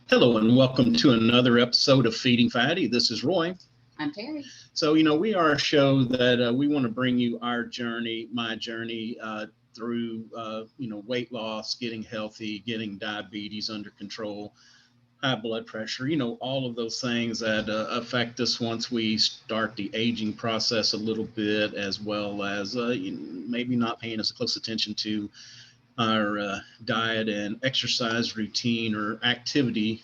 Hello and welcome to another episode of Feeding Fatty. This is Roy. I'm Terry. So, we are a show that we want to bring you our journey, my journey through, weight loss, getting healthy, getting diabetes under control, high blood pressure, all of those things that affect us once we start the aging process a little bit, as well as maybe not paying as close attention to our diet and exercise routine or activity,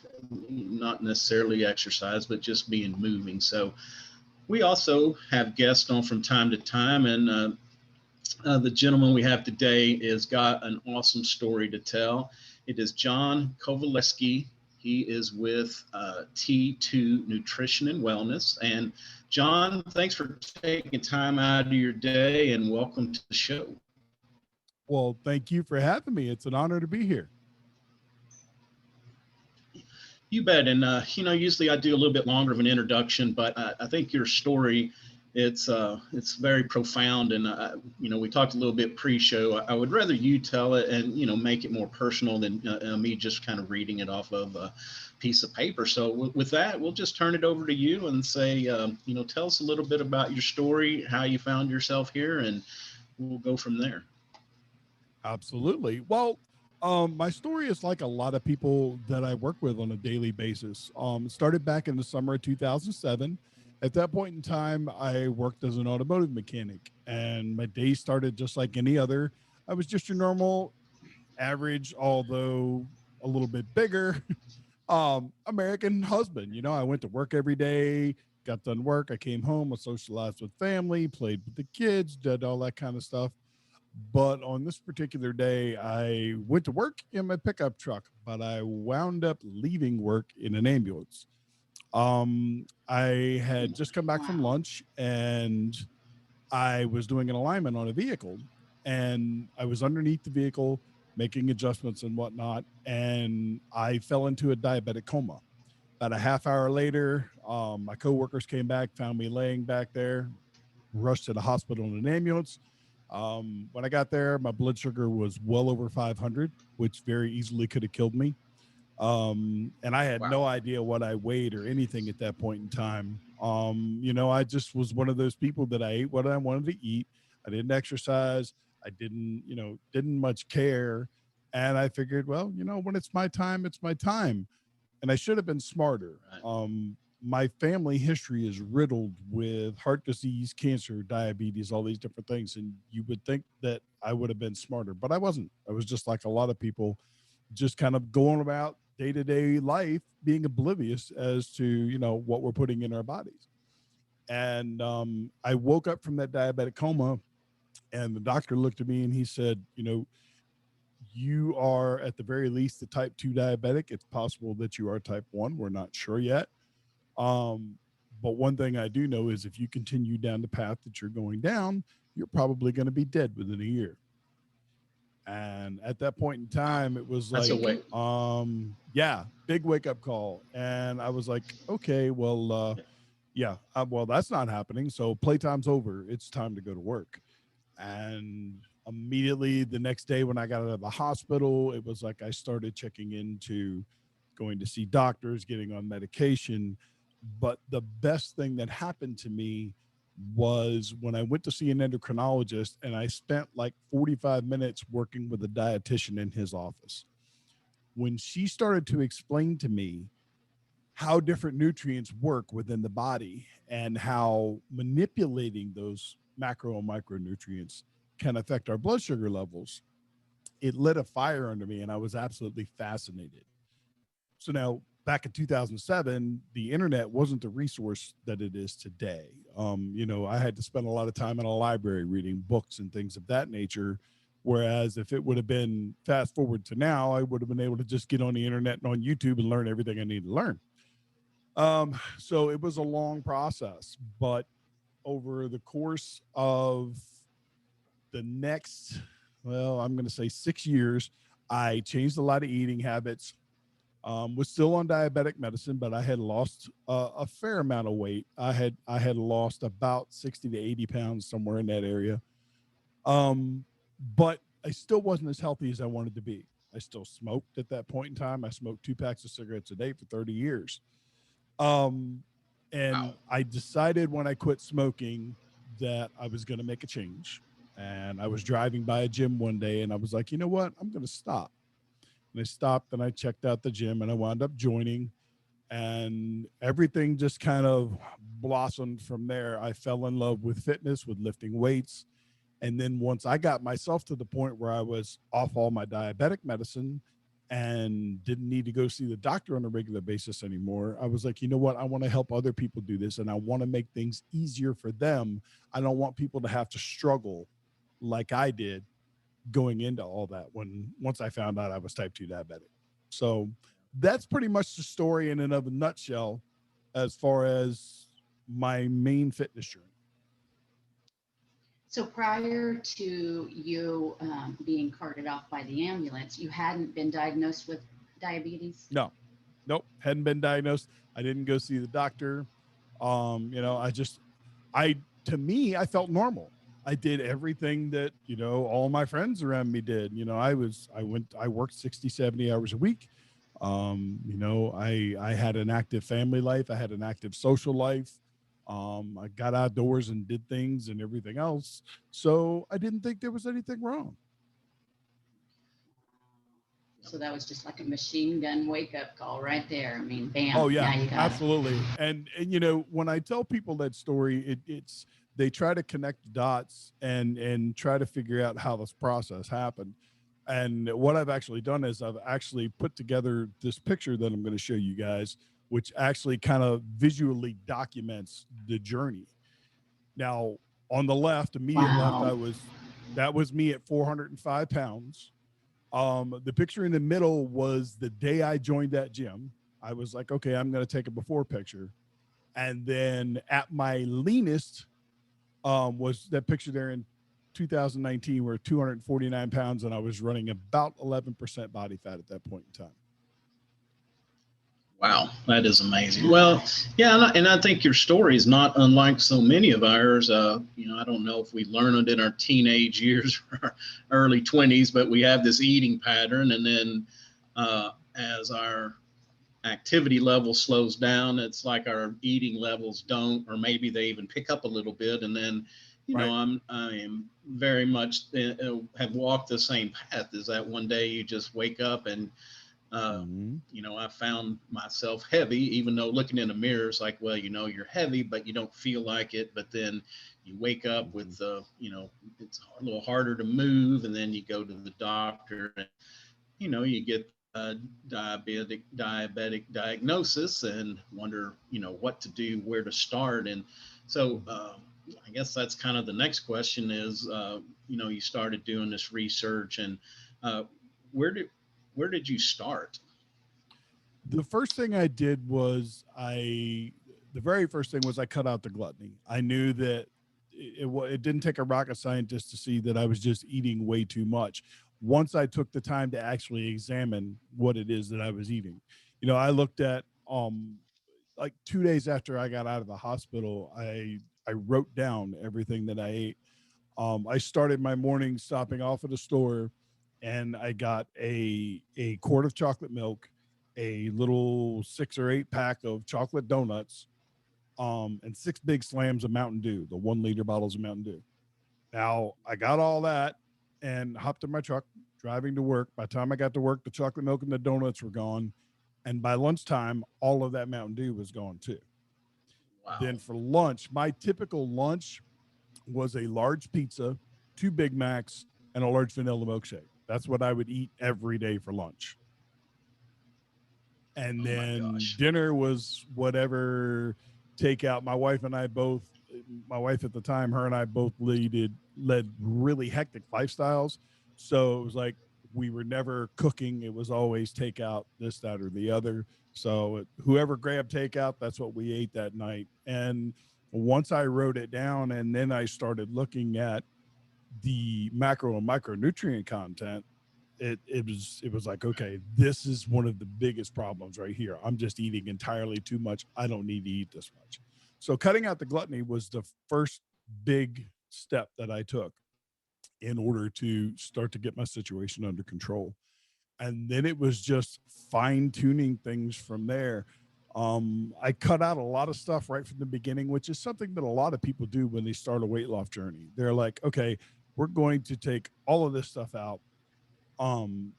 not necessarily exercise, but just being moving. So we also have guests on from time to time, and the gentleman we have today has got an awesome story to tell. It is John Kovaleski. He is with T2 Nutrition and Wellness. And John, thanks for taking time out of your day and welcome to the show. Well, thank you for having me. It's an honor to be here. You bet. And, usually I do a little bit longer of an introduction, but I think your story, it's very profound. And, we talked a little bit pre-show. I would rather you tell it and, make it more personal than me just kind of reading it off of a piece of paper. So with that, we'll just turn it over to you and say, tell us a little bit about your story, how you found yourself here, and we'll go from there. Absolutely. Well, my story is like a lot of people that I work with on a daily basis. It started back in the summer of 2007. At that point in time, I worked as an automotive mechanic, and my day started just like any other. I was just your normal, average, although a little bit bigger, American husband. I went to work every day, got done work. I came home, I socialized with family, played with the kids, did all that kind of stuff. But on this particular day, I went to work in my pickup truck, but I wound up leaving work in an ambulance. I had just come back from Wow. lunch and I was doing an alignment on a vehicle, and I was underneath the vehicle making adjustments and whatnot. And I fell into a diabetic coma. About a half hour later, my coworkers came back, found me laying back there, rushed to the hospital in an ambulance. When I got there, my blood sugar was well over 500, which very easily could have killed me. And I had no Wow. idea what I weighed or anything at that point in time. I just was one of those people that I ate what I wanted to eat. I didn't exercise. I didn't much care. And I figured, well, when it's my time, it's my time. And I should have been smarter. Right. My family history is riddled with heart disease, cancer, diabetes, all these different things. And you would think that I would have been smarter, but I wasn't. I was just like a lot of people, just kind of going about day to day life, being oblivious as to, what we're putting in our bodies. And I woke up from that diabetic coma, and the doctor looked at me and he said, you are at the very least a type 2 diabetic. It's possible that you are type 1. We're not sure yet. Um, but one thing I do know is if you continue down the path that you're going down, you're probably going to be dead within a year. And at that point in time, it was That's a like, way. yeah, big wake up call. And I was like, okay, well, yeah, well, that's not happening. So playtime's over. It's time to go to work. And immediately the next day when I got out of the hospital, it was like I started checking into going to see doctors, getting on medication. But the best thing that happened to me was when I went to see an endocrinologist, and I spent like 45 minutes working with a dietitian in his office. When she started to explain to me how different nutrients work within the body and how manipulating those macro and micronutrients can affect our blood sugar levels, it lit a fire under me, and I was absolutely fascinated. So now, back in 2007, the internet wasn't the resource that it is today. I had to spend a lot of time in a library reading books and things of that nature. Whereas if it would have been fast forward to now, I would have been able to just get on the internet and on YouTube and learn everything I need to learn. So it was a long process, but over the course of the next, well, I'm going to say 6 years, I changed a lot of eating habits. Was still on diabetic medicine, but I had lost a fair amount of weight. I had lost about 60 to 80 pounds, somewhere in that area. But I still wasn't as healthy as I wanted to be. I still smoked at that point in time. I smoked 2 packs of cigarettes a day for 30 years. Um, Wow. and I decided when I quit smoking that I was going to make a change. And I was driving by a gym one day and I was like, you know what? I'm going to stop. And I stopped and I checked out the gym and I wound up joining, and everything just kind of blossomed from there. I fell in love with fitness, with lifting weights. And then once I got myself to the point where I was off all my diabetic medicine and didn't need to go see the doctor on a regular basis anymore, I was like, you know what? I want to help other people do this and I want to make things easier for them. I don't want people to have to struggle like I did going into all that when once I found out I was type 2 diabetic. So that's pretty much the story in and of a nutshell as far as my main fitness journey. So prior to you being carted off by the ambulance, you hadn't been diagnosed with diabetes? No, nope, hadn't been diagnosed. I didn't go see the doctor. I to me, I felt normal. I did everything that, all my friends around me did. I worked 60, 70 hours a week. I had an active family life. I had an active social life. I got outdoors and did things and everything else. So I didn't think there was anything wrong. So that was just like a machine gun wake up call right there. I mean, bam. Oh yeah, now you got absolutely. And when I tell people that story, it's they try to connect the dots and try to figure out how this process happened. And what I've actually done is I've actually put together this picture that I'm going to show you guys, which actually kind of visually documents the journey. Now, on the left, immediate left, Wow. that was me at 405 pounds. The picture in the middle was the day I joined that gym. I was like, okay, I'm going to take a before picture. And then at my leanest was that picture there in 2019, where 249 pounds, and I was running about 11% body fat at that point in time. Wow, that is amazing. Well, yeah, and I think your story is not unlike so many of ours. I don't know if we learned it in our teenage years or our early 20s, but we have this eating pattern, and then as our activity level slows down, it's like our eating levels don't, or maybe they even pick up a little bit, and then Right. I am very much have walked the same path. Is that one day you just wake up and I found myself heavy, even though looking in the mirror is like, well, you're heavy, but you don't feel like it. But then you wake up with, it's a little harder to move. And then you go to the doctor and, you get a diabetic diagnosis and wonder, what to do, where to start. And so I guess that's kind of the next question is, you started doing this research and where did you start? The first thing I did was the very first thing was I cut out the gluttony. I knew that it didn't take a rocket scientist to see that I was just eating way too much. Once I took the time to actually examine what it is that I was eating, I looked at like 2 days after I got out of the hospital, I wrote down everything that I ate. I started my morning stopping off at a store, and I got a quart of chocolate milk, a little 6 or 8 pack of chocolate donuts, and 6 big slams of Mountain Dew, the 1 liter bottles of Mountain Dew. Now I got all that and hopped in my truck driving to work. By the time I got to work, the chocolate milk and the donuts were gone. And by lunchtime, all of that Mountain Dew was gone too. Wow. Then for lunch, my typical lunch was a large pizza, 2 Big Macs, and a large vanilla milkshake. That's what I would eat every day for lunch. And then dinner was whatever takeout. My wife at the time, her and I both led really hectic lifestyles. So it was like we were never cooking. It was always takeout, this, that, or the other. So whoever grabbed takeout, that's what we ate that night. And once I wrote it down and then I started looking at the macro and micronutrient content, it was like, okay, this is one of the biggest problems right here. I'm just eating entirely too much. I don't need to eat this much. So cutting out the gluttony was the first big step that I took in order to start to get my situation under control. And then it was just fine tuning things from there. I cut out a lot of stuff right from the beginning, which is something that a lot of people do when they start a weight loss journey. They're like, okay, we're going to take all of this stuff out, and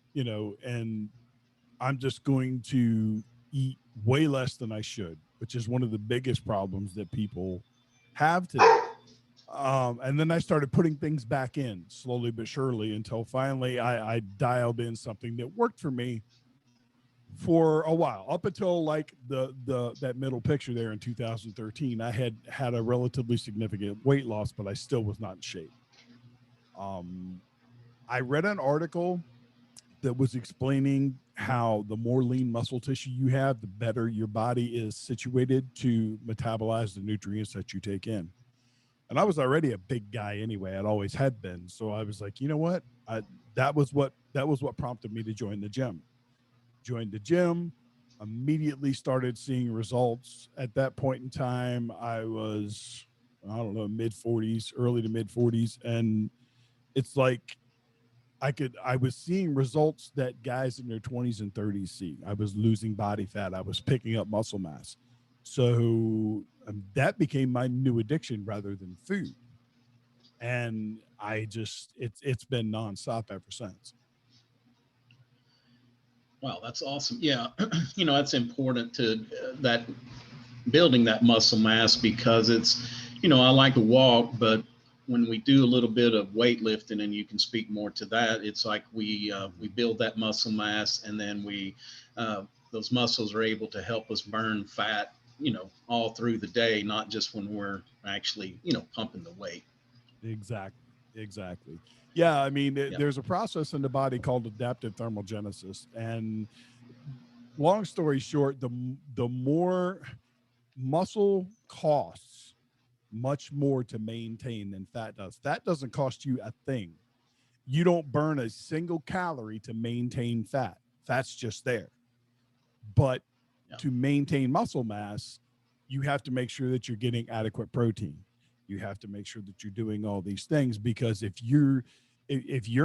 I'm just going to eat way less than I should, which is one of the biggest problems that people have today. And then I started putting things back in slowly but surely until finally I dialed in something that worked for me for a while, up until like that middle picture there in 2013. I had a relatively significant weight loss, but I still was not in shape. I read an article that was explaining how the more lean muscle tissue you have, the better your body is situated to metabolize the nutrients that you take in. And I was already a big guy anyway. I'd always had been. So I was like, you know what? That was what prompted me to join the gym. Joined the gym, immediately started seeing results. At that point in time, I was, I don't know, mid 40s, early to mid 40s. And it's like, I was seeing results that guys in their 20s and 30s see. I was losing body fat. I was picking up muscle mass. So that became my new addiction rather than food. And it's been nonstop ever since. Wow, that's awesome. Yeah, that's important to that building that muscle mass, because it's, I like to walk, but when we do a little bit of weightlifting, and you can speak more to that, it's like we build that muscle mass, and then those muscles are able to help us burn fat, all through the day, not just when we're actually, pumping the weight. Exactly. Yeah, I mean, Yeah. there's a process in the body called adaptive thermogenesis, and long story short, the more muscle costs much more to maintain than fat does. Fat doesn't cost you a thing. You don't burn a single calorie to maintain fat. Fat's just there. But to maintain muscle mass, you have to make sure that you're getting adequate protein. You have to make sure that you're doing all these things, because if you're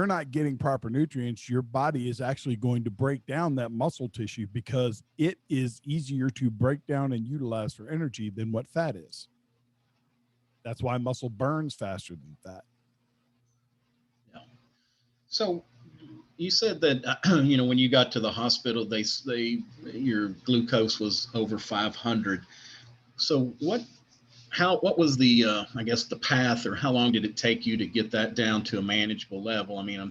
not getting proper nutrients, your body is actually going to break down that muscle tissue, because it is easier to break down and utilize for energy than what fat is. That's why muscle burns faster than fat. Yeah. So you said that when you got to the hospital, they your glucose was over 500. So what was the I guess the path, or how long did it take you to get that down to a manageable level? I mean, I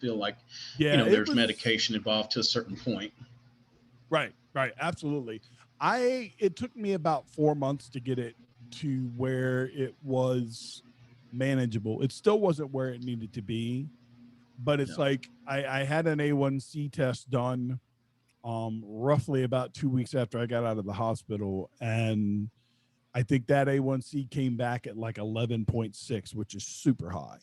feel like there's medication involved to a certain point. Right, absolutely. It took me about 4 months to get it to where it was manageable. It still wasn't where it needed to be, but it's like I had an A1C test done roughly about 2 weeks after I got out of the hospital, and I think that A1C came back at like 11.6, which is super high.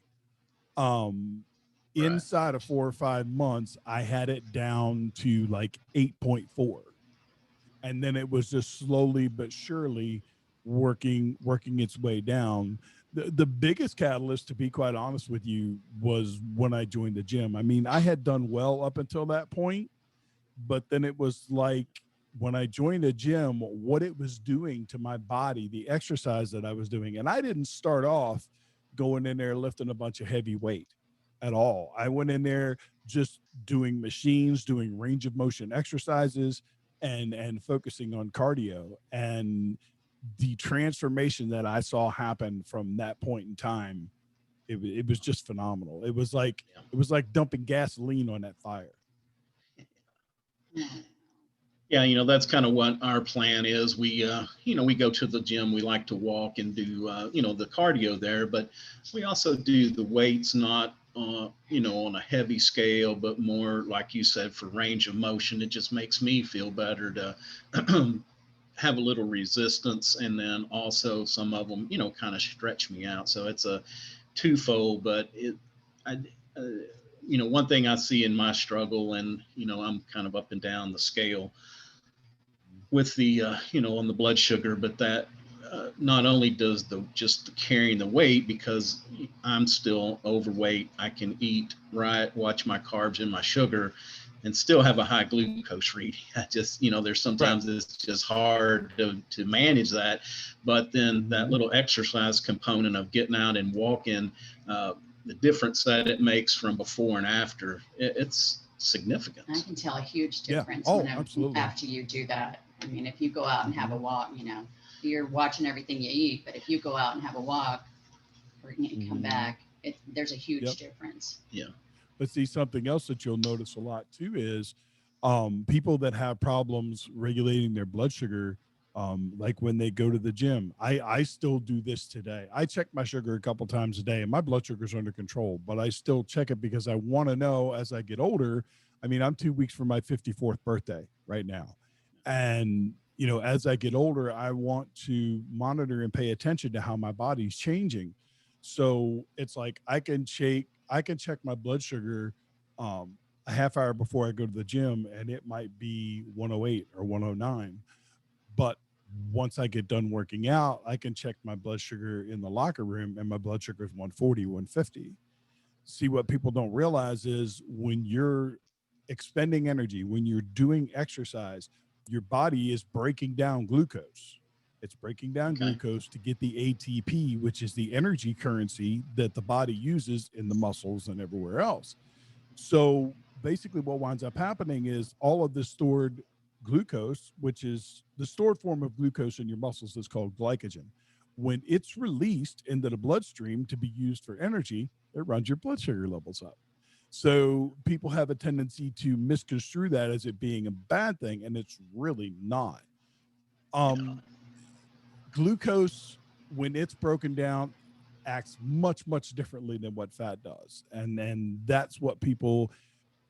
Inside of 4 or 5 months, I had it down to like 8.4. And then it was just slowly but surely working its way down. The biggest catalyst, to be quite honest with you, was when I joined the gym. I mean, I had done well up until that point, but then it was like when I joined a gym, what it was doing to my body, the exercise that I was doing. And I didn't start off going in there lifting a bunch of heavy weight at all. I went in there just doing machines, doing range of motion exercises, and focusing on cardio. And the transformation that I saw happen from that point in time, it was just phenomenal. It was like dumping gasoline on that fire. Yeah, that's kind of what our plan is. We go to the gym. We like to walk and do, the cardio there, but we also do the weights, not, on a heavy scale, but more, like you said, for range of motion. It just makes me feel better to have a little resistance. And then also some of them, kind of stretch me out. So it's a twofold, but one thing I see in my struggle, and, I'm kind of up and down the scale with the, on the blood sugar, but that not only does just carrying the weight, because I'm still overweight, I can eat right, watch my carbs and my sugar, and still have a high glucose reading. I just, there's sometimes it's just hard to manage that. But then that little exercise component of getting out and walking, the difference that it makes from before and after, it's significant. I can tell a huge difference absolutely. after you do that. I mean, if you go out and have a walk, you're watching everything you eat, but if you go out and have a walk or you come back, there's a huge difference. Yeah. But see, something else that you'll notice a lot too is people that have problems regulating their blood sugar, like when they go to the gym. I still do this today. I check my sugar a couple times a day and my blood sugar's under control, but I still check it because I want to know as I get older. I mean, I'm 2 weeks from my 54th birthday right now. And, as I get older, I want to monitor and pay attention to how my body's changing. So it's like I can check my blood sugar a half hour before I go to the gym, and it might be 108 or 109. But once I get done working out, I can check my blood sugar in the locker room, and my blood sugar is 140, 150. See, what people don't realize is when you're expending energy, when you're doing exercise, your body is breaking down glucose. It's breaking down glucose to get the ATP, which is the energy currency that the body uses in the muscles and everywhere else. So basically what winds up happening is all of this stored glucose, which is the stored form of glucose in your muscles, is called glycogen. When it's released into the bloodstream to be used for energy, it runs your blood sugar levels up. So people have a tendency to misconstrue that as it being a bad thing, and it's really not. Glucose, when it's broken down, acts much, much differently than what fat does. And that's what people,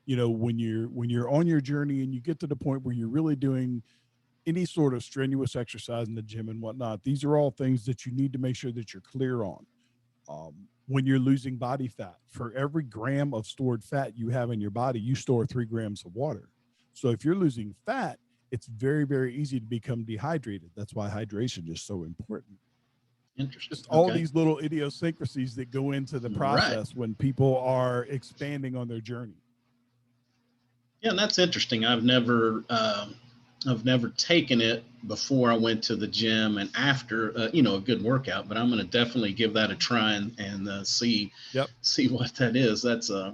when you're on your journey and you get to the point where you're really doing any sort of strenuous exercise in the gym and whatnot, these are all things that you need to make sure that you're clear on. When you're losing body fat, for every gram of stored fat you have in your body, you store 3 grams of water. So if you're losing fat, it's very, very easy to become dehydrated. That's why hydration is so important. Interesting. Just all these little idiosyncrasies that go into the process when people are expanding on their journey. Yeah, and that's interesting. I've never taken it before I went to the gym and after, a good workout, but I'm going to definitely give that a try and see what that is. That's I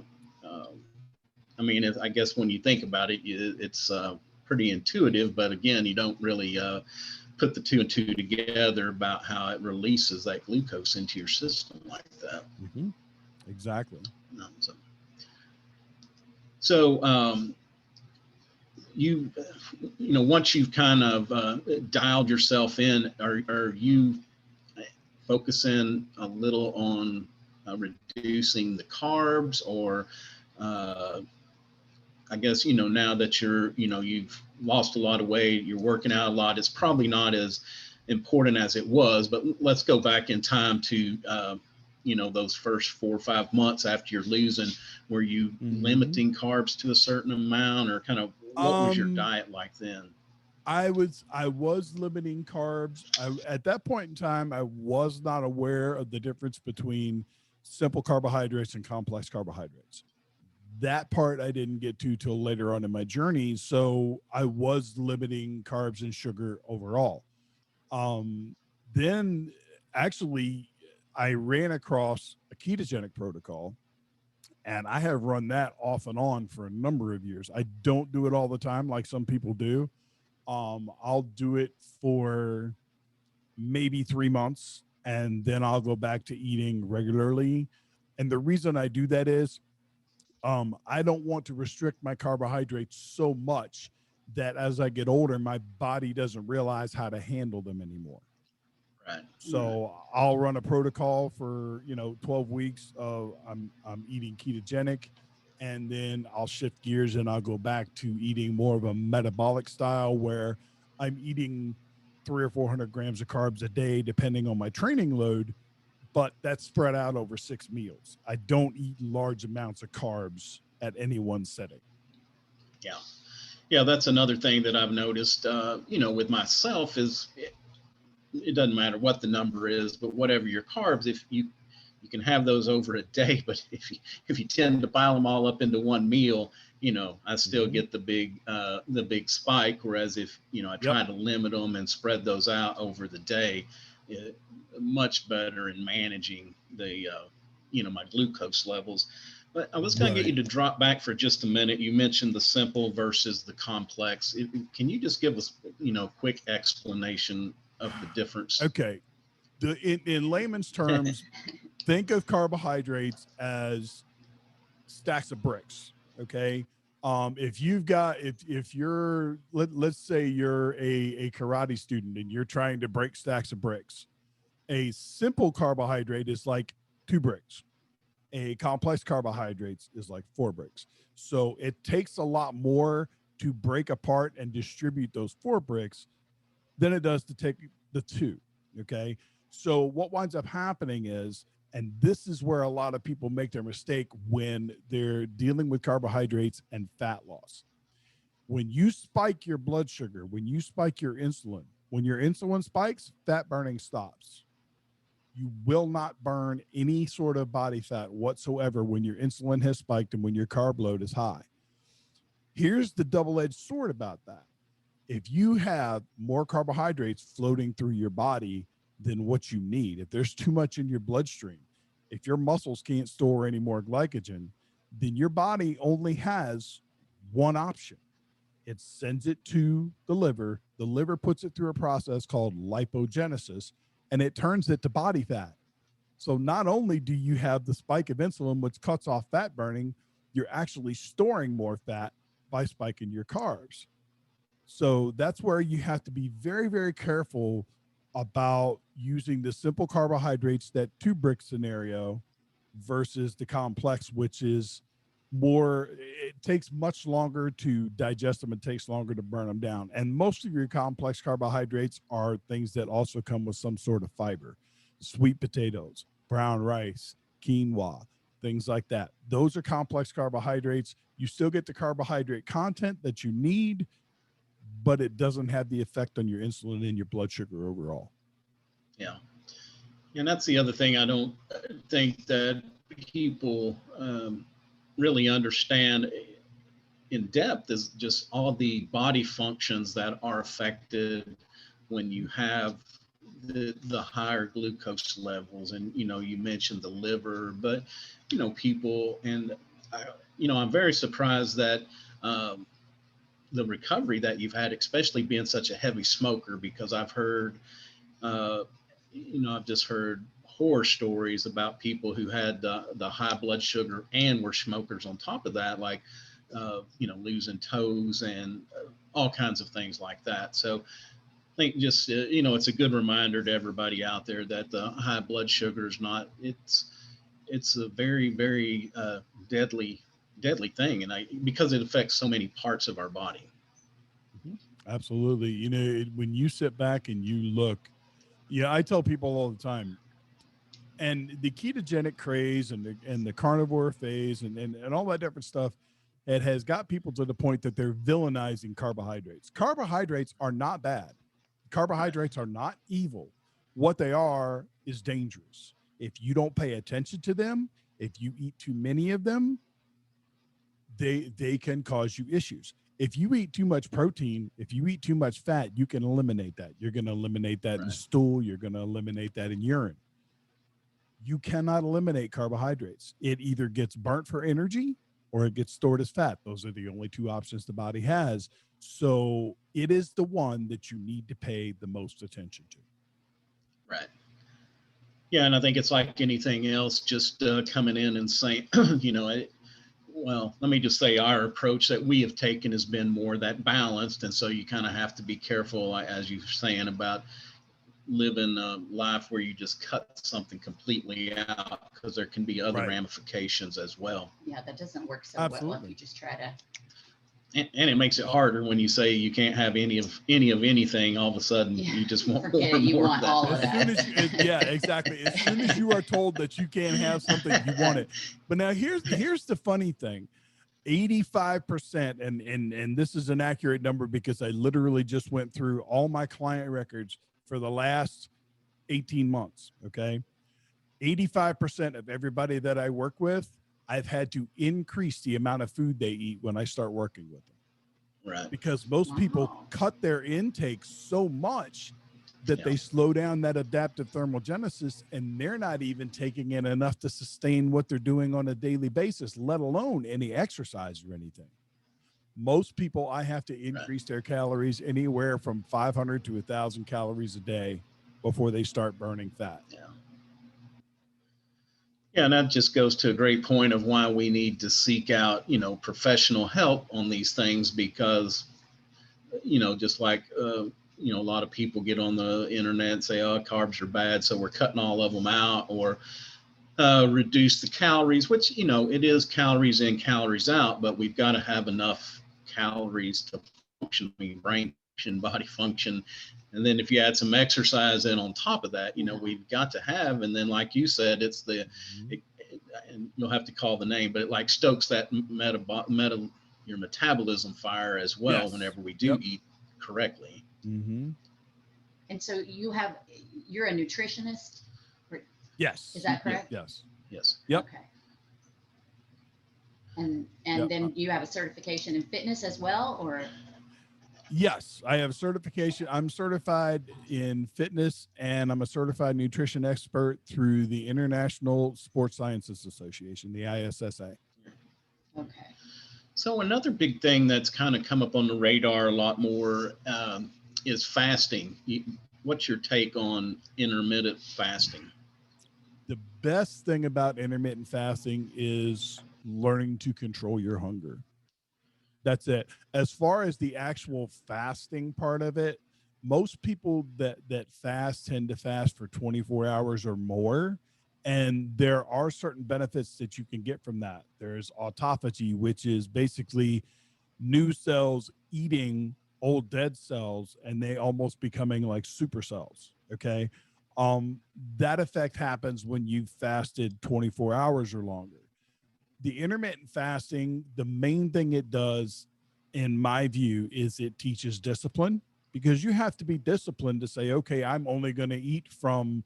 guess when you think about it, it's pretty intuitive, but again, you don't really put the 2 and 2 together about how it releases that glucose into your system like that. Mm-hmm. Exactly. So you once you've kind of dialed yourself in, are you focusing a little on reducing the carbs, or I guess now that you've lost a lot of weight, you're working out a lot, it's probably not as important as it was, but let's go back in time to those first 4 or 5 months after you're losing. Were you limiting carbs to a certain amount, or kind of what was your diet like then? I was limiting carbs. At that point in time, I was not aware of the difference between simple carbohydrates and complex carbohydrates. That part I didn't get to till later on in my journey. So I was limiting carbs and sugar overall. Then actually I ran across a ketogenic protocol, and I have run that off and on for a number of years. I don't do it all the time like some people do. I'll do it for maybe 3 months, and then I'll go back to eating regularly. And the reason I do that is I don't want to restrict my carbohydrates so much that as I get older, my body doesn't realize how to handle them anymore. Right. So I'll run a protocol for 12 weeks of I'm eating ketogenic, and then I'll shift gears and I'll go back to eating more of a metabolic style where I'm eating 300 or 400 grams of carbs a day, depending on my training load, but that's spread out over 6 meals. I don't eat large amounts of carbs at any one setting. Yeah, that's another thing that I've noticed, with myself is it doesn't matter what the number is, but whatever your carbs, if you can have those over a day, but if you tend to pile them all up into one meal, I still get the big spike. Whereas if, I try to limit them and spread those out over the day, much better in managing the, my glucose levels. But I was going to get you to drop back for just a minute. You mentioned the simple versus the complex. Can you just give us, quick explanation of the difference? Okay. In layman's terms, think of carbohydrates as stacks of bricks. Okay. If you're, let's say you're a karate student and you're trying to break stacks of bricks, a simple carbohydrate is like 2 bricks. A complex carbohydrates is like 4 bricks. So it takes a lot more to break apart and distribute those 4 bricks than it does to take the 2. Okay. So what winds up happening is, and this is where a lot of people make their mistake when they're dealing with carbohydrates and fat loss. When you spike your blood sugar, when you spike your insulin, when your insulin spikes, fat burning stops. You will not burn any sort of body fat whatsoever when your insulin has spiked and when your carb load is high. Here's the double-edged sword about that. If you have more carbohydrates floating through your body than what you need, if there's too much in your bloodstream, if your muscles can't store any more glycogen, then your body only has one option. It sends it to the liver. The liver puts it through a process called lipogenesis, and it turns it to body fat. So not only do you have the spike of insulin, which cuts off fat burning, you're actually storing more fat by spiking your carbs. So that's where you have to be very, very careful about using the simple carbohydrates, that 2 brick scenario, versus the complex, which is more, it takes much longer to digest them. It takes longer to burn them down. And most of your complex carbohydrates are things that also come with some sort of fiber: sweet potatoes, brown rice, quinoa, things like that. Those are complex carbohydrates. You still get the carbohydrate content that you need, but it doesn't have the effect on your insulin and your blood sugar overall. Yeah. And that's the other thing I don't think that people really understand in depth, is just all the body functions that are affected when you have the higher glucose levels. And, you mentioned the liver, but, people, and, I'm very surprised that the recovery that you've had, especially being such a heavy smoker, because I've heard, I've just heard horror stories about people who had the high blood sugar and were smokers on top of that, like, losing toes and all kinds of things like that. So I think just, it's a good reminder to everybody out there that the high blood sugar is not, it's a very, very deadly thing. And because it affects so many parts of our body. Absolutely. When you sit back and you look, I tell people all the time, and the ketogenic craze and the carnivore phase and all that different stuff, it has got people to the point that they're villainizing carbohydrates. Carbohydrates are not bad. Carbohydrates are not evil. What they are is dangerous. If you don't pay attention to them, if you eat too many of them, they can cause you issues. If you eat too much protein, if you eat too much fat, you can eliminate that. You're going to eliminate that in stool. You're going to eliminate that in urine. You cannot eliminate carbohydrates. It either gets burnt for energy or it gets stored as fat. Those are the only 2 options the body has. So it is the one that you need to pay the most attention to. Right. Yeah. And I think it's like anything else, just coming in and saying, well, let me just say our approach that we have taken has been more that balanced. And so you kind of have to be careful, as you're saying, about living a life where you just cut something completely out, because there can be other ramifications as well. Yeah, that doesn't work so well if you just try to. And it makes it harder when you say you can't have any of anything. All of a sudden, you just want more and more of that. All of that. Yeah, exactly. As soon as you are told that you can't have something, you want it. But now here's the funny thing. 85%, and this is an accurate number because I literally just went through all my client records for the last 18 months. Okay. 85% of everybody that I work with, I've had to increase the amount of food they eat when I start working with them. Right. Because most people Wow. cut their intake so much that they slow down that adaptive thermogenesis, and they're not even taking in enough to sustain what they're doing on a daily basis, let alone any exercise or anything. Most people, I have to increase their calories anywhere from 500 to 1,000 calories a day before they start burning fat. Yeah. Yeah, and that just goes to a great point of why we need to seek out, professional help on these things, because, just like, a lot of people get on the internet and say, oh, carbs are bad, so we're cutting all of them out, or reduce the calories, which, it is calories in, calories out, but we've got to have enough calories to function, brain function, body function. And then if you add some exercise in on top of that, we've got to have, and then like you said, it's and you'll have to call the name, but it like stokes that your metabolism fire as well. Yes. Whenever we do eat correctly. Mm-hmm. And so you're a nutritionist? Yes. Is that correct? Yes. Yes. Yep. Okay. And then you have a certification in fitness as well, or? Yes, I have certification. I'm certified in fitness, and I'm a certified nutrition expert through the International Sports Sciences Association, the ISSA. Okay. So another big thing that's kind of come up on the radar a lot more is fasting. What's your take on intermittent fasting? The best thing about intermittent fasting is learning to control your hunger. That's it. As far as the actual fasting part of it, most people that fast tend to fast for 24 hours or more. And there are certain benefits that you can get from that. There's autophagy, which is basically new cells eating old dead cells, and they almost becoming like super cells. Okay. That effect happens when you've fasted 24 hours or longer. The intermittent fasting, the main thing it does, in my view, is it teaches discipline, because you have to be disciplined to say, okay, I'm only going to eat from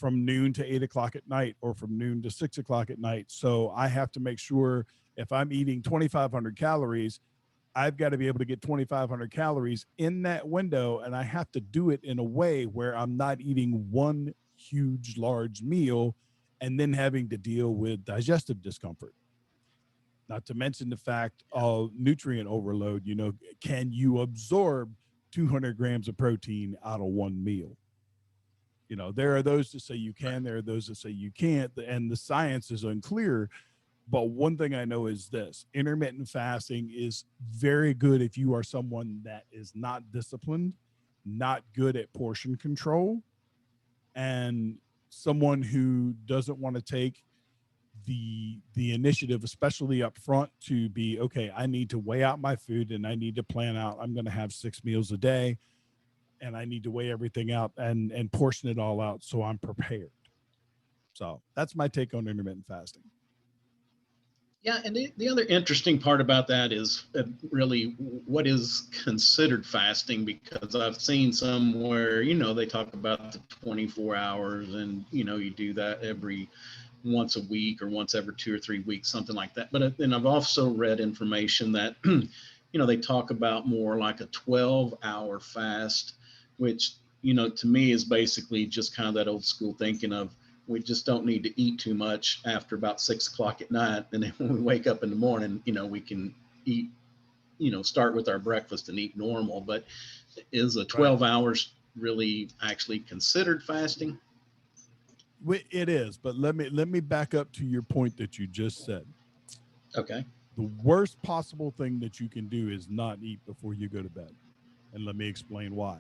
noon to 8 o'clock at night, or from noon to 6 o'clock at night. So I have to make sure if I'm eating 2,500 calories, I've got to be able to get 2,500 calories in that window. And I have to do it in a way where I'm not eating one huge, large meal and then having to deal with digestive discomfort. Not to mention the fact of nutrient overload. Can you absorb 200 grams of protein out of one meal? There are those that say you can, there are those that say you can't, and the science is unclear. But one thing I know is this: intermittent fasting is very good if you are someone that is not disciplined, not good at portion control, and someone who doesn't want to take the initiative, especially up front, to be, okay, I need to weigh out my food, and I need to plan out, I'm going to have 6 meals a day, and I need to weigh everything out and portion it all out so I'm prepared. So that's my take on intermittent fasting. Yeah, and the other interesting part about that is really what is considered fasting, because I've seen somewhere, they talk about the 24 hours, and, you do that every once a week or once every 2 or 3 weeks, something like that. But then I've also read information that, they talk about more like a 12-hour fast, which, to me is basically just kind of that old school thinking of, we just don't need to eat too much after about 6 o'clock at night. And then when we wake up in the morning, we can eat, start with our breakfast and eat normal. But is a 12 hours really actually considered fasting? It is, but let me back up to your point that you just said. Okay. The worst possible thing that you can do is not eat before you go to bed. And let me explain why.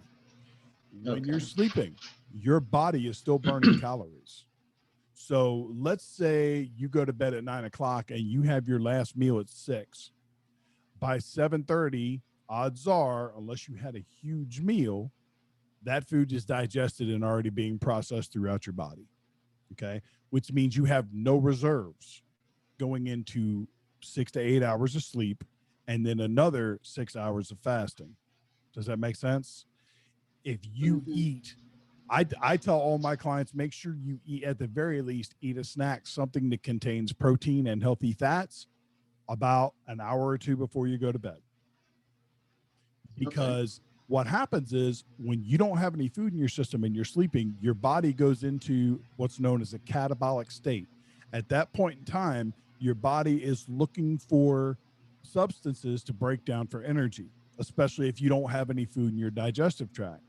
When you're sleeping, your body is still burning calories. So let's say you go to bed at 9 o'clock and you have your last meal at 6. By 7:30, odds are, unless you had a huge meal, that food is digested and already being processed throughout your body. Okay. Which means you have no reserves going into 6 to 8 hours of sleep and then another 6 hours of fasting. Does that make sense? If you eat I tell all my clients, make sure you eat, at the very least, eat a snack, something that contains protein and healthy fats about an hour or two before you go to bed. Okay. Because what happens is when you don't have any food in your system and you're sleeping, your body goes into what's known as a catabolic state. At that point in time, your body is looking for substances to break down for energy, especially if you don't have any food in your digestive tract.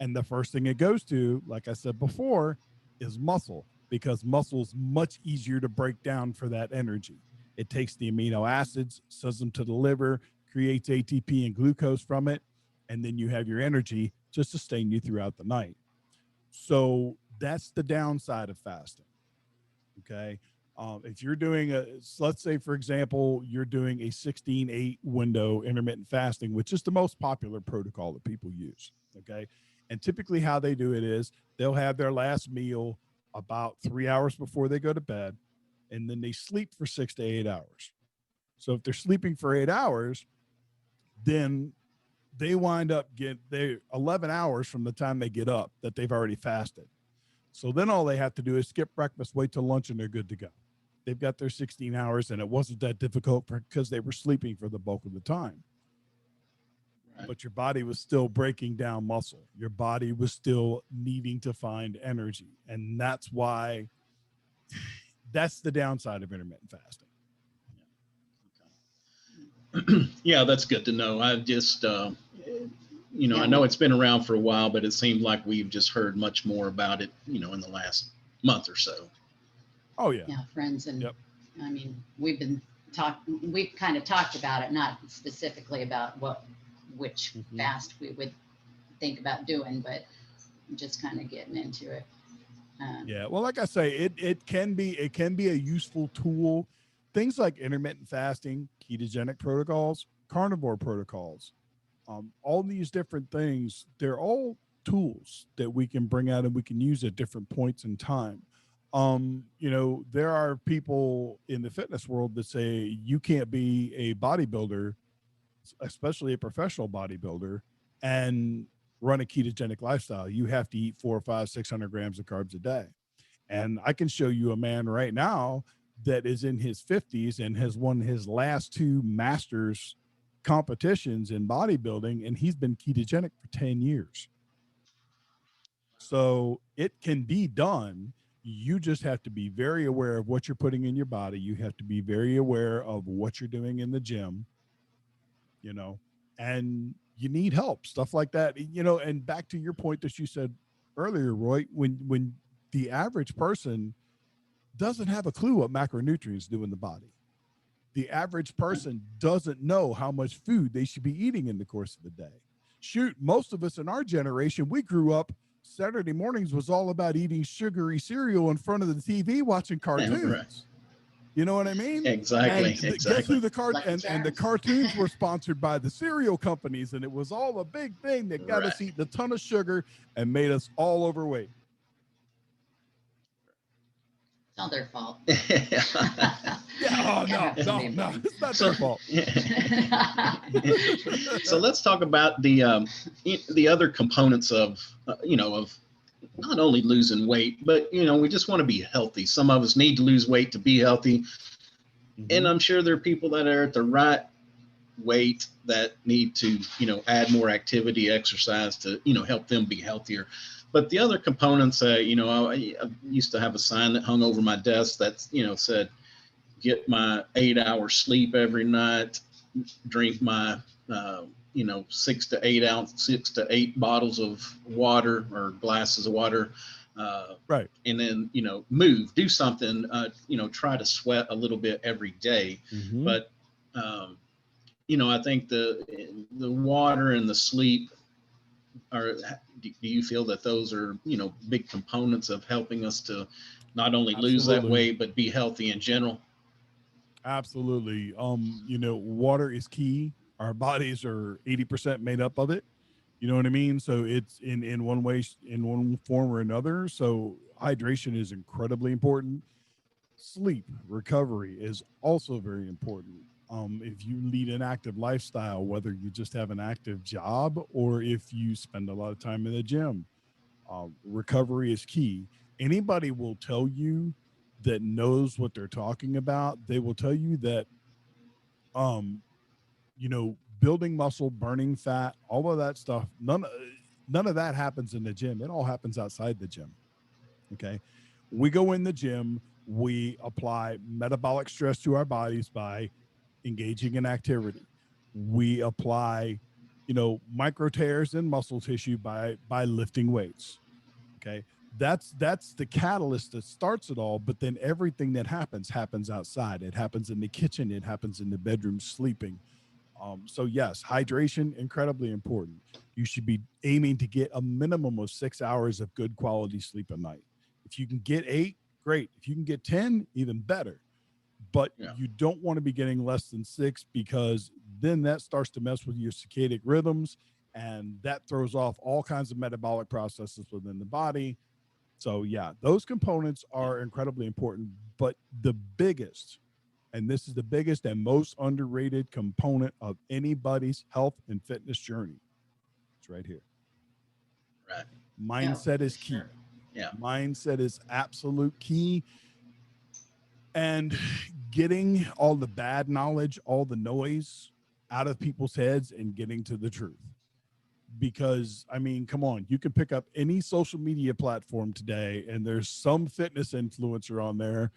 And the first thing it goes to, like I said before, is muscle, because muscle is much easier to break down for that energy. It takes the amino acids, sends them to the liver, creates ATP and glucose from it, and then you have your energy to sustain you throughout the night. So that's the downside of fasting. Okay. If you're doing let's say, for example, you're doing a 16-8 window intermittent fasting, which is the most popular protocol that people use. Okay. And typically, how they do it is they'll have their last meal about 3 hours before they go to bed, and then they sleep for 6 to 8 hours. So if they're sleeping for 8 hours, then they wind up they 11 hours from the time they get up that they've already fasted. So then all they have to do is skip breakfast, wait till lunch, and they're good to go. They've got their 16 hours, and it wasn't that difficult because they were sleeping for the bulk of the time. Right. But your body was still breaking down muscle. Your body was still needing to find energy. And that's why, that's the downside of intermittent fasting. Yeah, that's good to know. I just, Yeah, I know it's been around for a while, but it seems like we've just heard much more about it, in the last month or so. Oh, yeah. yeah, friends, and Yep. I mean, we've kind of talked about it, not specifically about which Mhm. fast we would think about doing, but just kind of getting into it. Yeah. Well, like I say, it can be a useful tool. Things like intermittent fasting, ketogenic protocols, carnivore protocols, all these different things, they're all tools that we can bring out and we can use at different points in time. There are people in the fitness world that say you can't be a bodybuilder, especially a professional bodybuilder, and run a ketogenic lifestyle. You have to eat 4 or 5, 600 grams of carbs a day. And I can show you a man right now that is in his 50s and has won his last 2 masters competitions in bodybuilding, and he's been ketogenic for 10 years. So it can be done. You just have to be very aware of what you're putting in your body. You have to be very aware of what you're doing in the gym, you know, and you need help, stuff like that. And back to your point that you said earlier, Roy, when the average person doesn't have a clue what macronutrients do in the body. The average person doesn't know how much food they should be eating in the course of the day. Shoot, most of us in our generation, we grew up, Saturday mornings was all about eating sugary cereal in front of the TV watching cartoons. Right. You know what I mean? Exactly. And guess Exactly. who and the cartoons were sponsored by the cereal companies, and it was all a big thing that got us Right. eating a ton of sugar and made us all overweight. It's not their fault. Yeah. Oh, Yeah, no, it's not their fault. So let's talk about the other components of of not only losing weight, but we just want to be healthy. Some of us need to lose weight to be healthy, and I'm sure there are people that are at the right weight that need to add more activity, exercise to help them be healthier. But the other components, I used to have a sign that hung over my desk that said, get my 8 hour sleep every night, drink my 6 to 8 bottles of water or glasses of water, right, and then do something, try to sweat a little bit every day. But I think the water and the sleep are, do you feel that those are big components of helping us to not only lose that weight but be healthy in general? Absolutely. Water is key. Our bodies are 80% made up of it. You know what I mean? So it's in one way, in one form or another. So hydration is incredibly important. Sleep recovery is also very important. If you lead an active lifestyle, whether you just have an active job or if you spend a lot of time in the gym, Recovery is key. Anybody will tell you that knows what they're talking about. They will tell you that, building muscle, burning fat, all of that stuff. None of that happens in the gym. It all happens outside the gym. Okay. We go in the gym, we apply metabolic stress to our bodies by engaging in activity. We apply, micro tears in muscle tissue by lifting weights. Okay. That's the catalyst that starts it all. But then everything that happens outside. It happens in the kitchen. It happens in the bedroom, sleeping. So yes, hydration, incredibly important. You should be aiming to get a minimum of 6 hours of good quality sleep a night. If you can get 8, great. If you can get 10, even better. But you don't want to be getting less than 6, because then that starts to mess with your circadian rhythms, and that throws off all kinds of metabolic processes within the body. So yeah, those components are incredibly important. But the biggest, and this is the biggest and most underrated component of anybody's health and fitness journey, it's right here. Right. Mindset is key. Sure. Yeah. Mindset is absolute key. And getting all the bad knowledge, all the noise out of people's heads and getting to the truth. Because, I mean, come on, you can pick up any social media platform today and there's some fitness influencer on there,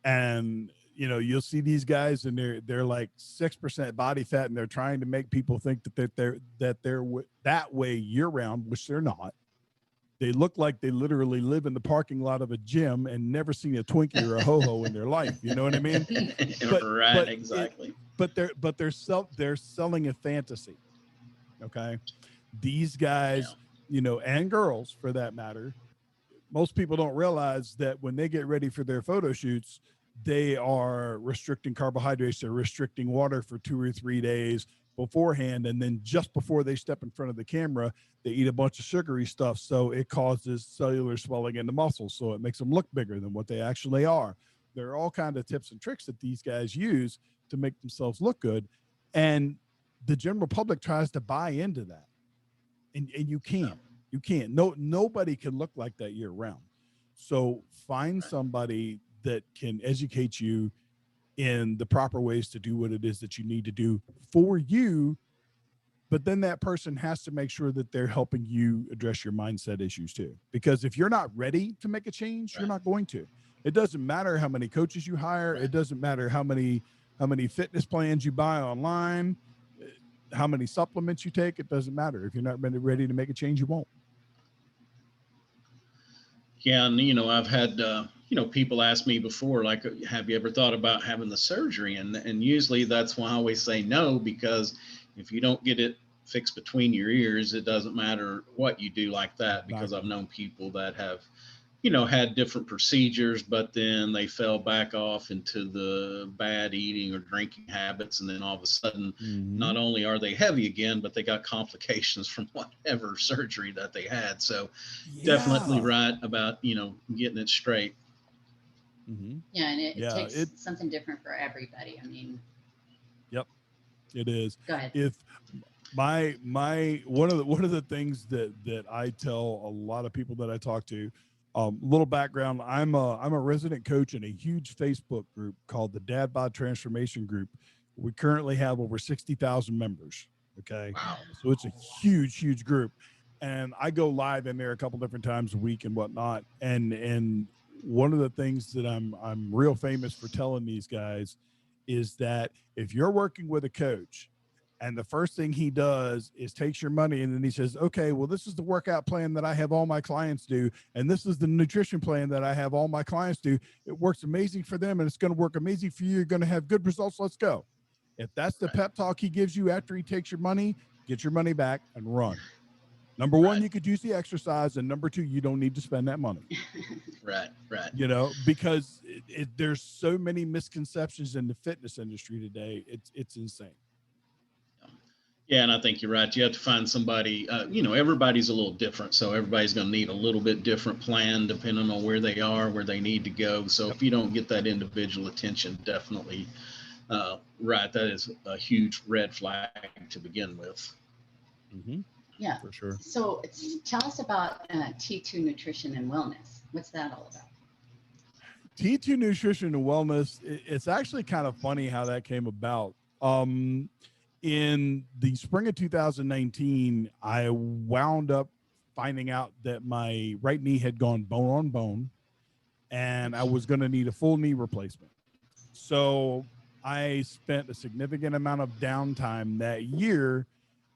and you'll see these guys and they're like 6% body fat, and they're trying to make people think that they're that way year round, which they're not. They look like they literally live in the parking lot of a gym and never seen a Twinkie or a ho-ho in their life. You know what I mean? Right, exactly. But they're selling a fantasy. Okay. These guys, and girls for that matter, most people don't realize that when they get ready for their photo shoots, they are restricting carbohydrates, they're restricting water for 2 or 3 days beforehand. And then just before they step in front of the camera, they eat a bunch of sugary stuff. So it causes cellular swelling in the muscles. So it makes them look bigger than what they actually are. There are all kinds of tips and tricks that these guys use to make themselves look good. And the general public tries to buy into that. And you can't. You can't. Nobody can look like that year round. So find somebody that can educate you in the proper ways to do what it is that you need to do for you. But then that person has to make sure that they're helping you address your mindset issues too. Because if you're not ready to make a change, you're not going to. It doesn't matter how many coaches you hire. It doesn't matter how many fitness plans you buy online, how many supplements you take. It doesn't matter. If you're not ready to make a change, you won't. Yeah. And, I've had, people ask me before, like, have you ever thought about having the surgery? And usually that's why I always say no, because if you don't get it fixed between your ears, it doesn't matter what you do like that, because I've known people that have, had different procedures, but then they fell back off into the bad eating or drinking habits. And then all of a sudden, not only are they heavy again, but they got complications from whatever surgery that they had. So definitely right about, getting it straight. Yeah. And it takes something different for everybody. I mean, yep, it is. Go ahead. If my one of the things that I tell a lot of people that I talk to, little background, I'm a resident coach in a huge Facebook group called the Dad Bod Transformation Group. We currently have over 60,000 members. Okay. Wow. So it's a huge group. And I go live in there a couple different times a week and whatnot. And one of the things that I'm real famous for telling these guys is that if you're working with a coach and the first thing he does is takes your money and then he says, okay, well, this is the workout plan that I have all my clients do, and this is the nutrition plan that I have all my clients do. It works amazing for them and it's going to work amazing for you. You're going to have good results. Let's go. If that's the pep talk he gives you after he takes your money, get your money back and run. Number one, you could use the exercise, and number two, you don't need to spend that money. Right. Because there's so many misconceptions in the fitness industry today. It's insane. Yeah, and I think you're right. You have to find somebody, everybody's a little different. So everybody's going to need a little bit different plan depending on where they are, where they need to go. So if you don't get that individual attention, definitely, right, that is a huge red flag to begin with. Yeah. for sure. So tell us about T2 Nutrition and Wellness. What's that all about? T2 Nutrition and Wellness, it's actually kind of funny how that came about. In the spring of 2019, I wound up finding out that my right knee had gone bone on bone and I was going to need a full knee replacement. So I spent a significant amount of downtime that year.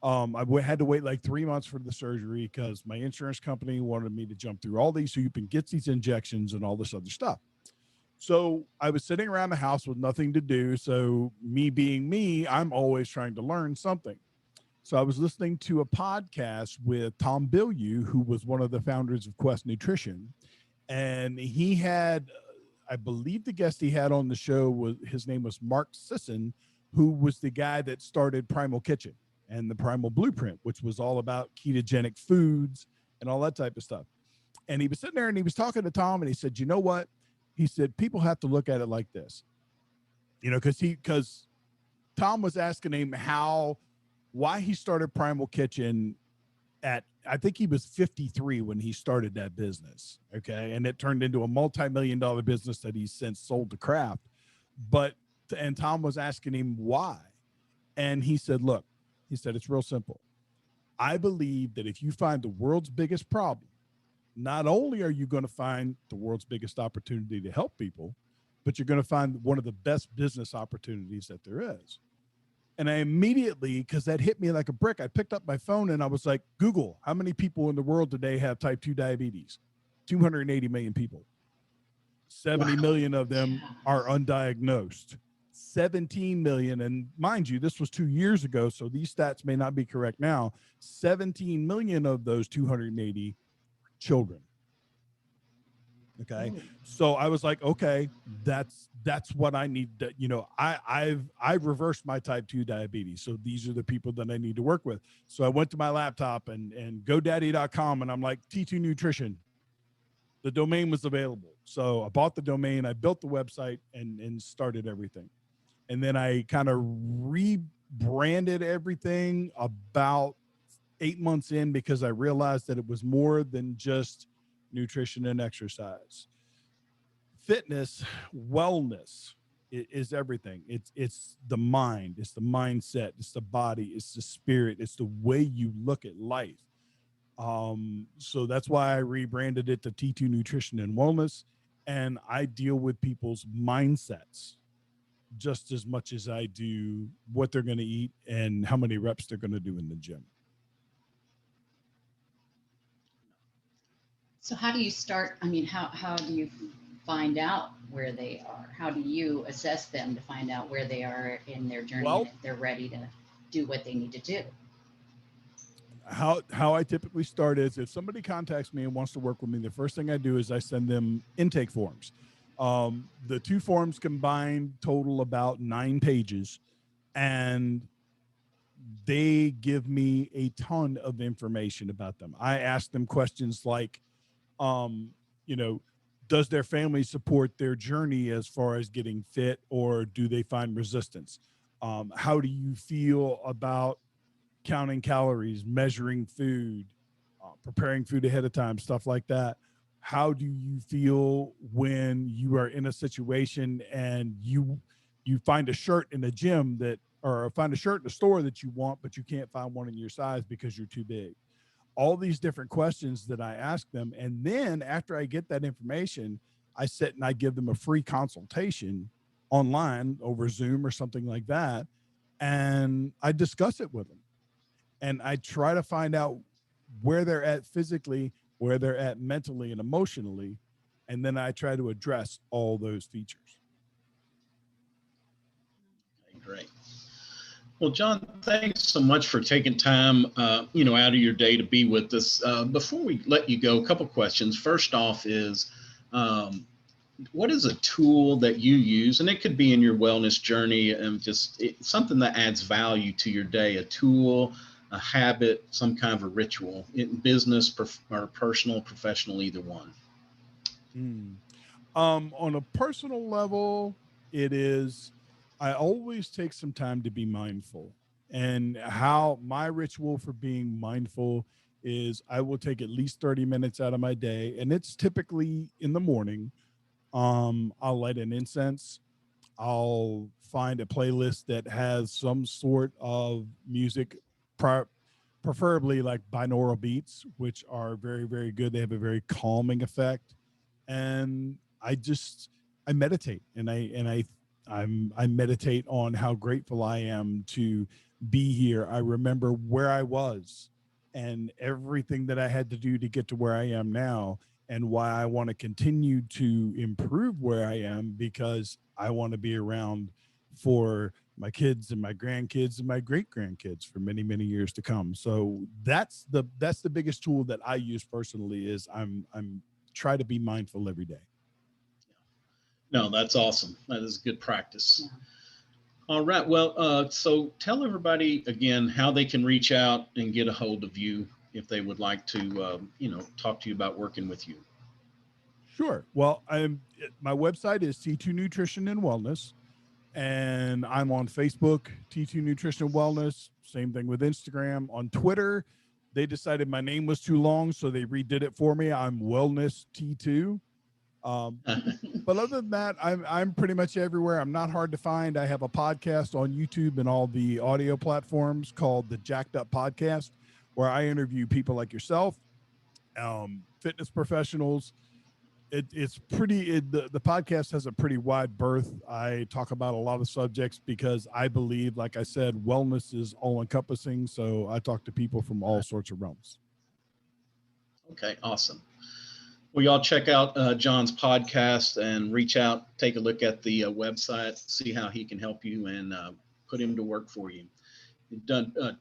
Had to wait like 3 months for the surgery because my insurance company wanted me to jump through all these hoops and get these injections and all this other stuff. So I was sitting around the house with nothing to do. So me being me, I'm always trying to learn something. So I was listening to a podcast with Tom Bilyeu, who was one of the founders of Quest Nutrition. And he had, I believe the guest he had on the show was, his name was Mark Sisson, who was the guy that started Primal Kitchen and the Primal Blueprint, which was all about ketogenic foods and all that type of stuff. And he was sitting there and he was talking to Tom and he said, you know what? He said, people have to look at it like this, you know, because Tom was asking him why he started Primal Kitchen at, I think he was 53 when he started that business. Okay. And it turned into a multi-million-dollar business that he's since sold to Kraft. And Tom was asking him why. And he said, look, he said, it's real simple. I believe that if you find the world's biggest problem, not only are you going to find the world's biggest opportunity to help people, but you're going to find one of the best business opportunities that there is. And I immediately, because that hit me like a brick, I picked up my phone and I was like, Google, how many people in the world today have type 2 diabetes? 280 million people. 70 million of them are undiagnosed. 17 million, and mind you, this was 2 years ago, so these stats may not be correct now. 17 million of those 280 children. Okay. So I was like, okay, that's what I need to, you know, I've reversed my type 2 diabetes. So these are the people that I need to work with. So I went to my laptop and GoDaddy.com and I'm like, T2 Nutrition. The domain was available. So I bought the domain, I built the website and started everything. And then I kind of rebranded everything about 8 months in because I realized that it was more than just nutrition and exercise. Fitness, wellness is everything. It's the mind, it's the mindset, it's the body, it's the spirit, it's the way you look at life. So that's why I rebranded it to T2 Nutrition and Wellness. And I deal with people's mindsets just as much as I do what they're going to eat and how many reps they're going to do in the gym. So how do you start? I mean, how do you find out where they are? How do you assess them to find out where they are in their journey and if they're ready to do what they need to do? How I typically start is if somebody contacts me and wants to work with me, the first thing I do is I send them intake forms. The two forms combined total about 9 pages, and they give me a ton of information about them. I ask them questions like, you know, does their family support their journey as far as getting fit, or do they find resistance? How do you feel about counting calories, measuring food, preparing food ahead of time, stuff like that? How do you feel when you are in a situation and you find a shirt in a gym or find a shirt in a store that you want, but you can't find one in your size because you're too big? All these different questions that I ask them. And then after I get that information, I sit and I give them a free consultation online over Zoom or something like that. And I discuss it with them. And I try to find out where they're at physically, where they're at mentally and emotionally. And then I try to address all those features. Great. Well, John, thanks so much for taking time, out of your day to be with us. Before we let you go, a couple questions. First off is, what is a tool that you use? And it could be in your wellness journey and something that adds value to your day, a tool, a habit, some kind of a ritual in business or personal, professional, either one. On a personal level, it is, I always take some time to be mindful. And how my ritual for being mindful is I will take at least 30 minutes out of my day, and it's typically in the morning. I'll light an incense. I'll find a playlist that has some sort of music, preferably like binaural beats, which are very, very good. They have a very calming effect. And I meditate, and I meditate on how grateful I am to be here. I remember where I was and everything that I had to do to get to where I am now, and why I want to continue to improve where I am, because I want to be around for my kids and my grandkids and my great grandkids for many, many years to come. So that's the biggest tool that I use personally. Is I'm try to be mindful every day. No, that's awesome. That is good practice. Yeah. All right. Well, so tell everybody again how they can reach out and get a hold of you if they would like to, talk to you about working with you. Sure. Well, my website is T2 Nutrition and Wellness, and I'm on Facebook, T2 Nutrition and Wellness. Same thing with Instagram. On Twitter, they decided my name was too long, so they redid it for me. I'm Wellness T2. But other than that, I'm pretty much everywhere. I'm not hard to find. I have a podcast on YouTube and all the audio platforms called the Jacked Up Podcast, where I interview people like yourself, fitness professionals. The podcast has a pretty wide berth. I talk about a lot of subjects because I believe, like I said, wellness is all encompassing. So I talk to people from all sorts of realms. Okay, awesome. Well, y'all check out John's podcast and reach out, take a look at the website, see how he can help you, and put him to work for you. You've done a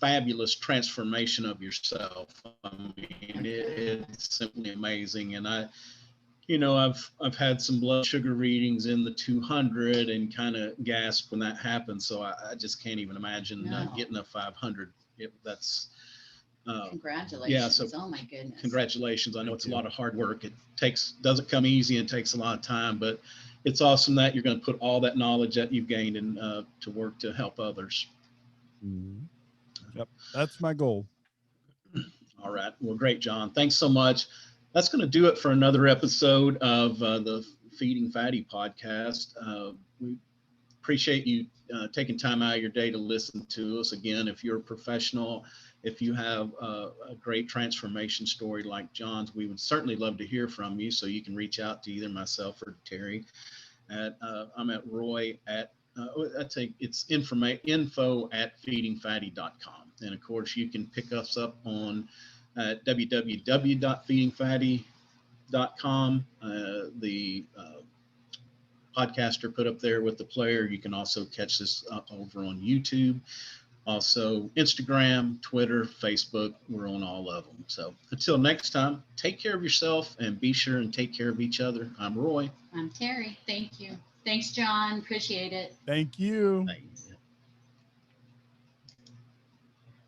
fabulous transformation of yourself. I mean, it's simply amazing. And I've had some blood sugar readings in the 200 and kind of gasped when that happened. So I just can't even imagine getting a 500. That's Congratulations. Yeah, so oh my goodness. Congratulations. I know it's a lot of hard work. It doesn't come easy and takes a lot of time, but it's awesome that you're going to put all that knowledge that you've gained in to work to help others. Mm-hmm. Yep, that's my goal. All right. Well, great, John. Thanks so much. That's going to do it for another episode of the Feeding Fatty podcast. We appreciate you taking time out of your day to listen to us. Again, if you're a professional, if you have a great transformation story like John's, we would certainly love to hear from you. So you can reach out to either myself or Terry. I'm at Roy at I'd say it's info at feedingfatty.com. And of course, you can pick us up on www.feedingfatty.com. The podcaster put up there with the player. You can also catch this over on YouTube. Also, Instagram, Twitter, Facebook, we're on all of them. So until next time, take care of yourself and be sure and take care of each other. I'm Roy. I'm Terry. Thank you. Thanks, John. Appreciate it. Thank you. Thanks.